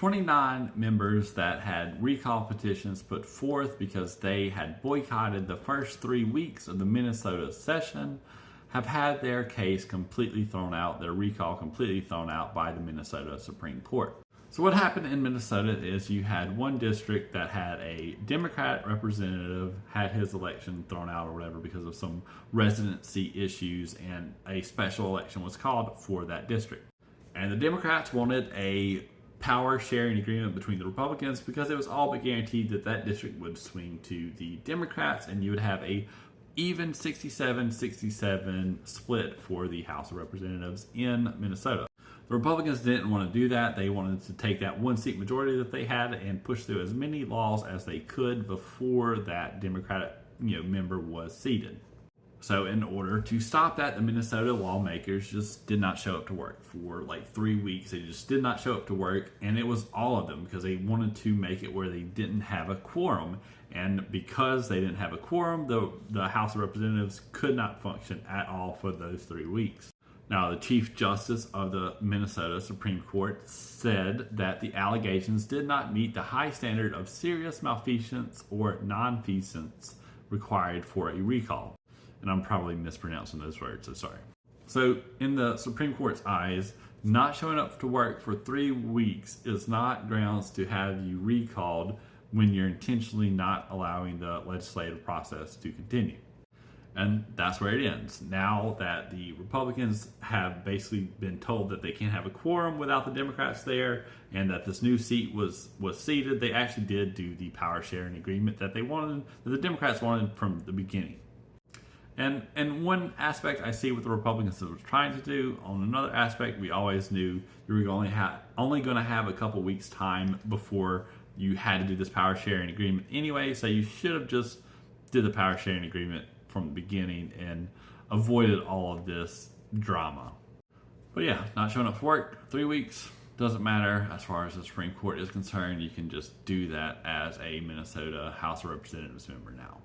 29 members that had recall petitions put forth because they had boycotted the first 3 weeks of the Minnesota session have had their case completely thrown out, their recall completely thrown out by the Minnesota Supreme Court. So what happened in Minnesota is you had one district that had a Democrat representative had his election thrown out or whatever because of some residency issues, and a special election was called for that district. And the Democrats wanted a power sharing agreement between the Republicans because it was all but guaranteed that that district would swing to the Democrats and you would have a even 67-67 split for the House of Representatives in Minnesota. The Republicans didn't want to do that. They wanted to take that one seat majority that they had and push through as many laws as they could before that Democratic member was seated. So in order to stop that, the Minnesota lawmakers just did not show up to work for like 3 weeks. They just did not show up to work, and it was all of them because they wanted to make it where they didn't have a quorum. And because they didn't have a quorum, the House of Representatives could not function at all for those 3 weeks. Now, the Chief Justice of the Minnesota Supreme Court said that the allegations did not meet the high standard of serious malfeasance or nonfeasance required for a recall. And I'm probably mispronouncing those words, so sorry. So in the Supreme Court's eyes, not showing up to work for 3 weeks is not grounds to have you recalled when you're intentionally not allowing the legislative process to continue. And that's where it ends. Now that the Republicans have basically been told that they can't have a quorum without the Democrats there, and that this new seat was seated, they actually did do the power sharing agreement that they wanted, that the Democrats wanted from the beginning. And one aspect I see what the Republicans were trying to do. On another aspect, we always knew you were only going to have a couple weeks time before you had to do this power sharing agreement anyway. So you should have just did the power sharing agreement from the beginning and avoided all of this drama. But yeah, not showing up for work, 3 weeks, doesn't matter as far as the Supreme Court is concerned. You can just do that as a Minnesota House of Representatives member now.